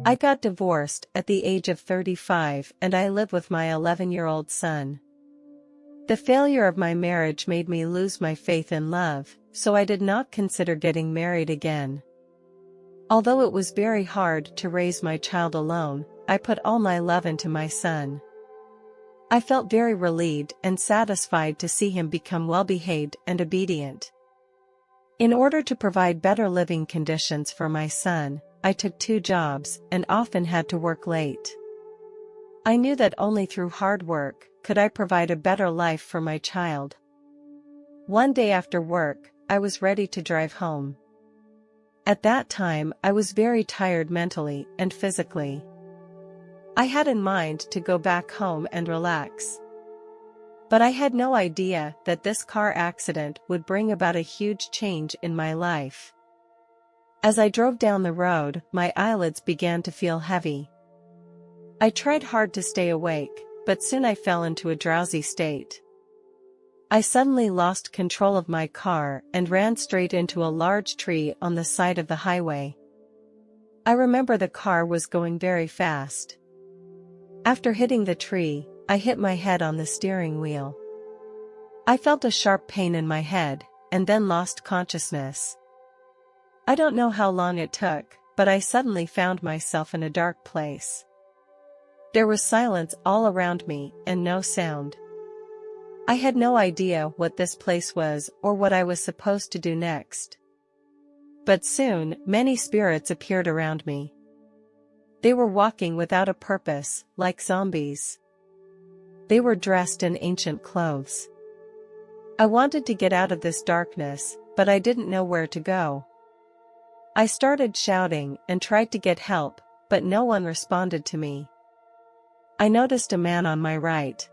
I got divorced at the age of 35 and I live with my 11-year-old son. The failure of my marriage made me lose my faith in love, so I did not consider getting married again. Although it was very hard to raise my child alone, I put all my love into my son. I felt very relieved and satisfied to see him become well-behaved and obedient. In order to provide better living conditions for my son, I took 2 jobs and often had to work late. I knew that only through hard work could I provide a better life for my child. One day after work, I was ready to drive home. At that time, I was very tired mentally and physically. I had in mind to go back home and relax. But I had no idea that this car accident would bring about a huge change in my life. As I drove down the road, my eyelids began to feel heavy. I tried hard to stay awake, but soon I fell into a drowsy state. I suddenly lost control of my car and ran straight into a large tree on the side of the highway. I remember the car was going very fast. After hitting the tree, I hit my head on the steering wheel. I felt a sharp pain in my head, and then lost consciousness. I don't know how long it took, but I suddenly found myself in a dark place. There was silence all around me and no sound. I had no idea what this place was or what I was supposed to do next. But soon, many spirits appeared around me. They were walking without a purpose, like zombies. They were dressed in ancient clothes. I wanted to get out of this darkness, but I didn't know where to go. I started shouting and tried to get help, but no one responded to me. I noticed a man on my right.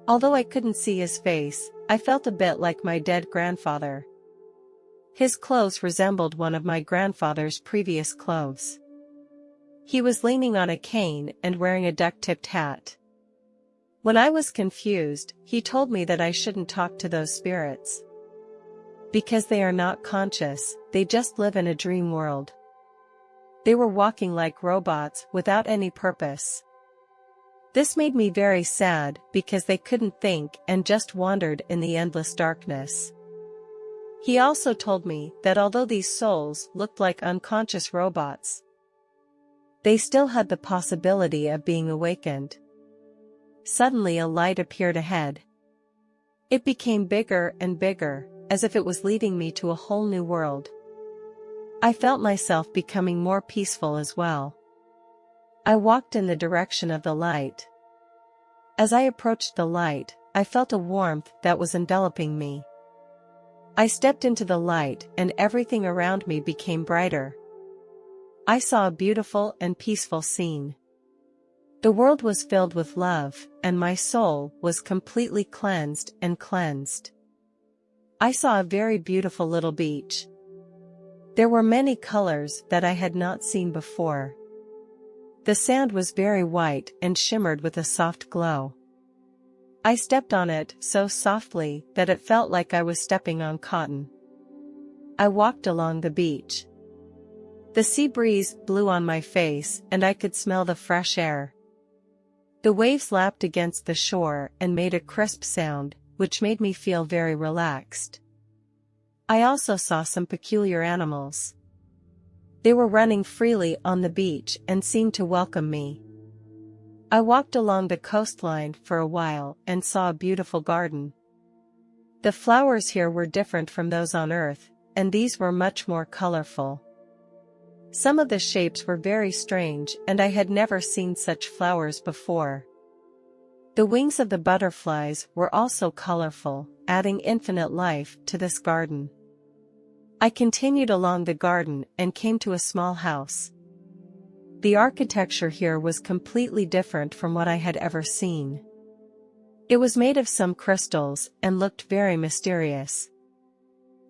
Although I couldn't see his face, I felt a bit like my dead grandfather. His clothes resembled one of my grandfather's previous clothes. He was leaning on a cane and wearing a duck-tipped hat. When I was confused, he told me that I shouldn't talk to those spirits. Because they are not conscious, they just live in a dream world. They were walking like robots without any purpose. This made me very sad because they couldn't think and just wandered in the endless darkness. He also told me that although these souls looked like unconscious robots, they still had the possibility of being awakened. Suddenly a light appeared ahead. It became bigger and bigger, as if it was leading me to a whole new world. I felt myself becoming more peaceful as well. I walked in the direction of the light. As I approached the light, I felt a warmth that was enveloping me. I stepped into the light and everything around me became brighter. I saw a beautiful and peaceful scene. The world was filled with love, and my soul was completely cleansed and cleansed. I saw a very beautiful little beach. There were many colors that I had not seen before. The sand was very white and shimmered with a soft glow. I stepped on it so softly that it felt like I was stepping on cotton. I walked along the beach. The sea breeze blew on my face and I could smell the fresh air. The waves lapped against the shore and made a crisp sound, which made me feel very relaxed. I also saw some peculiar animals. They were running freely on the beach and seemed to welcome me. I walked along the coastline for a while and saw a beautiful garden. The flowers here were different from those on Earth, and these were much more colorful. Some of the shapes were very strange and I had never seen such flowers before. The wings of the butterflies were also colorful, adding infinite life to this garden. I continued along the garden and came to a small house. The architecture here was completely different from what I had ever seen. It was made of some crystals and looked very mysterious.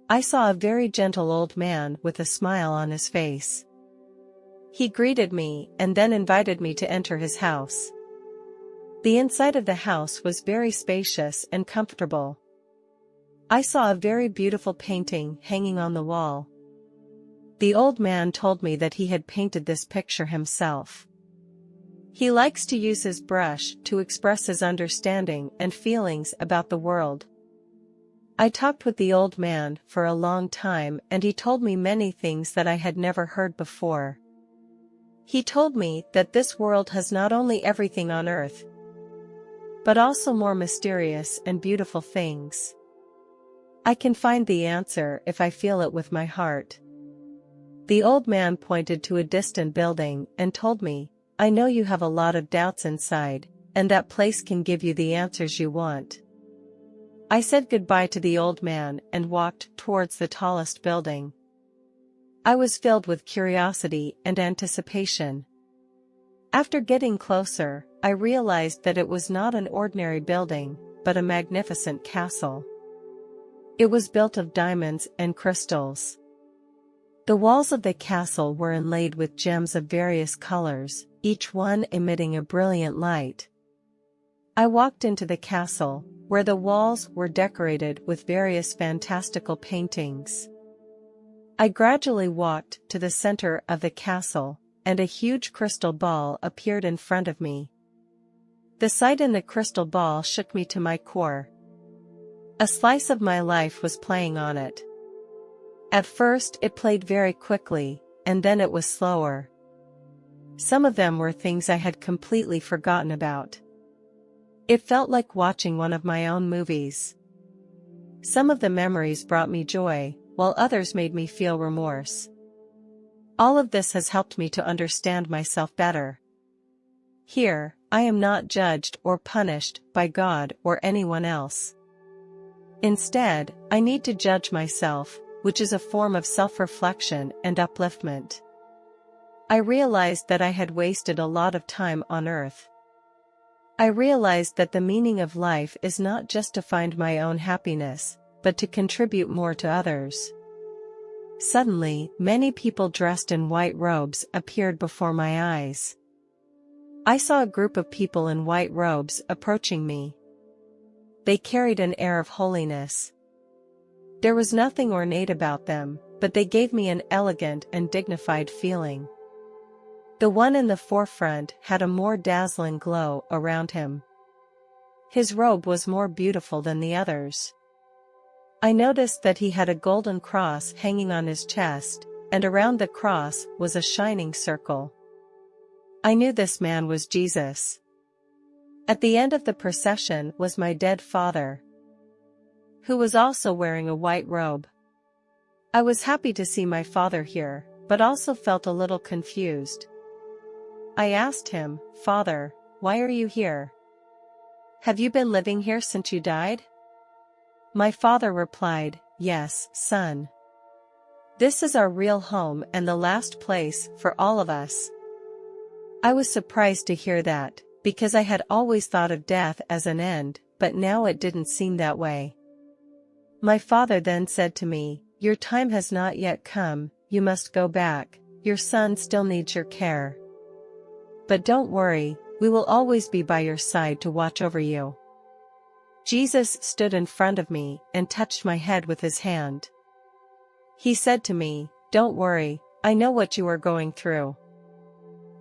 I saw a very gentle old man with a smile on his face. He greeted me and then invited me to enter his house. The inside of the house was very spacious and comfortable. I saw a very beautiful painting hanging on the wall. The old man told me that he had painted this picture himself. He likes to use his brush to express his understanding and feelings about the world. I talked with the old man for a long time, and he told me many things that I had never heard before. He told me that this world has not only everything on earth, but also more mysterious and beautiful things. I can find the answer if I feel it with my heart. The old man pointed to a distant building and told me, "I know you have a lot of doubts inside, and that place can give you the answers you want." I said goodbye to the old man and walked towards the tallest building. I was filled with curiosity and anticipation. After getting closer, I realized that it was not an ordinary building, but a magnificent castle. It was built of diamonds and crystals. The walls of the castle were inlaid with gems of various colors, each one emitting a brilliant light. I walked into the castle, where the walls were decorated with various fantastical paintings. I gradually walked to the center of the castle, and a huge crystal ball appeared in front of me. The sight in the crystal ball shook me to my core. A slice of my life was playing on it. At first it played very quickly, and then it was slower. Some of them were things I had completely forgotten about. It felt like watching one of my own movies. Some of the memories brought me joy, while others made me feel remorse. All of this has helped me to understand myself better. Here, I am not judged or punished by God or anyone else. Instead, I need to judge myself, which is a form of self-reflection and upliftment. I realized that I had wasted a lot of time on earth. I realized that the meaning of life is not just to find my own happiness, but to contribute more to others. Suddenly, many people dressed in white robes appeared before my eyes. I saw a group of people in white robes approaching me. They carried an air of holiness. There was nothing ornate about them, but they gave me an elegant and dignified feeling. The one in the forefront had a more dazzling glow around him. His robe was more beautiful than the others. I noticed that he had a golden cross hanging on his chest, and around the cross was a shining circle. I knew this man was Jesus. At the end of the procession was my dead father, who was also wearing a white robe. I was happy to see my father here, but also felt a little confused. I asked him, "Father, why are you here? Have you been living here since you died?" My father replied, "Yes, son. This is our real home and the last place for all of us." I was surprised to hear that, because I had always thought of death as an end, but now it didn't seem that way. My father then said to me, "Your time has not yet come, you must go back, your son still needs your care. But don't worry, we will always be by your side to watch over you." Jesus stood in front of me and touched my head with his hand. He said to me, "Don't worry, I know what you are going through.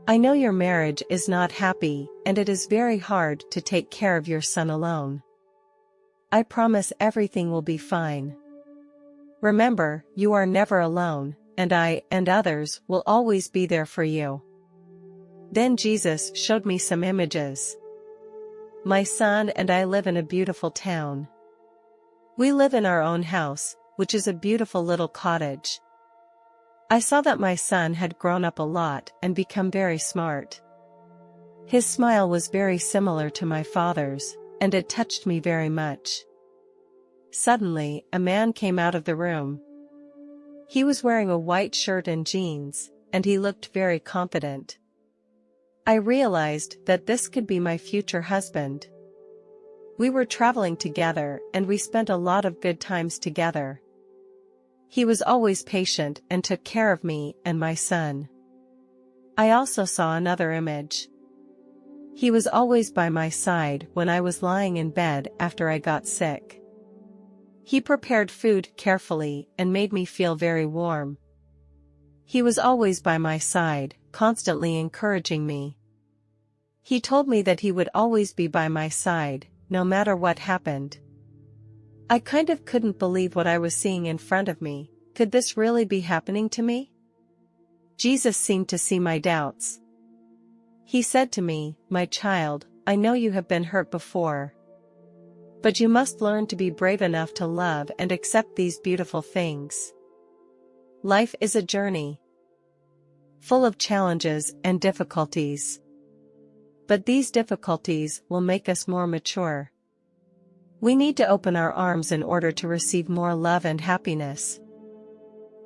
I know your marriage is not happy, and it is very hard to take care of your son alone. I promise everything will be fine. Remember, you are never alone, and I and others will always be there for you." Then Jesus showed me some images. My son and I live in a beautiful town. We live in our own house, which is a beautiful little cottage. I saw that my son had grown up a lot and become very smart. His smile was very similar to my father's, and it touched me very much. Suddenly, a man came out of the room. He was wearing a white shirt and jeans, and he looked very confident. I realized that this could be my future husband. We were traveling together and we spent a lot of good times together. He was always patient and took care of me and my son. I also saw another image. He was always by my side when I was lying in bed after I got sick. He prepared food carefully and made me feel very warm. He was always by my side, constantly encouraging me. He told me that he would always be by my side, no matter what happened. I kind of couldn't believe what I was seeing in front of me. Could this really be happening to me? Jesus seemed to see my doubts. He said to me, "My child, I know you have been hurt before. But you must learn to be brave enough to love and accept these beautiful things. Life is a journey, full of challenges and difficulties. But these difficulties will make us more mature. We need to open our arms in order to receive more love and happiness."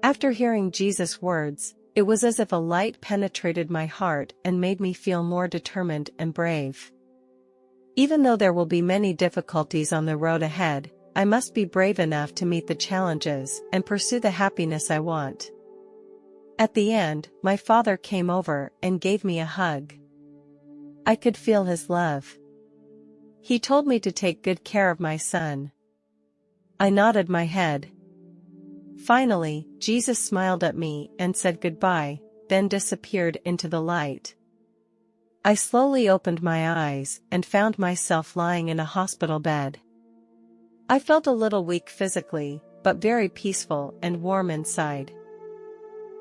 After hearing Jesus' words, it was as if a light penetrated my heart and made me feel more determined and brave. Even though there will be many difficulties on the road ahead, I must be brave enough to meet the challenges and pursue the happiness I want. At the end, my father came over and gave me a hug. I could feel his love. He told me to take good care of my son. I nodded my head. Finally, Jesus smiled at me and said goodbye, then disappeared into the light. I slowly opened my eyes and found myself lying in a hospital bed. I felt a little weak physically, but very peaceful and warm inside.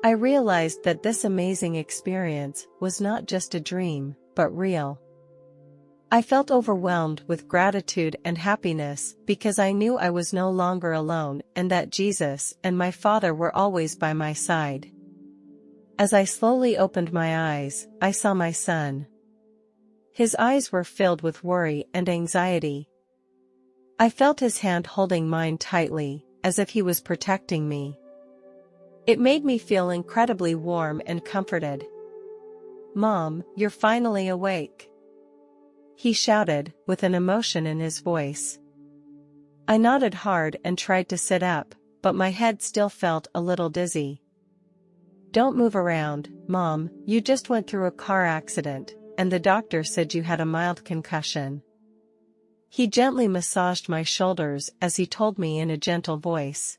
I realized that this amazing experience was not just a dream, but real. I felt overwhelmed with gratitude and happiness because I knew I was no longer alone and that Jesus and my Father were always by my side. As I slowly opened my eyes, I saw my son. His eyes were filled with worry and anxiety. I felt his hand holding mine tightly, as if he was protecting me. It made me feel incredibly warm and comforted. "Mom, you're finally awake," he shouted, with an emotion in his voice. I nodded hard and tried to sit up, but my head still felt a little dizzy. "Don't move around, Mom, you just went through a car accident, and the doctor said you had a mild concussion." He gently massaged my shoulders as he told me in a gentle voice.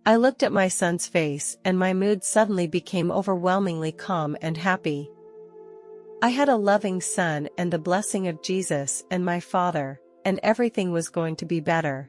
I looked at my son's face and my mood suddenly became overwhelmingly calm and happy. I had a loving son and the blessing of Jesus and my Father, and everything was going to be better.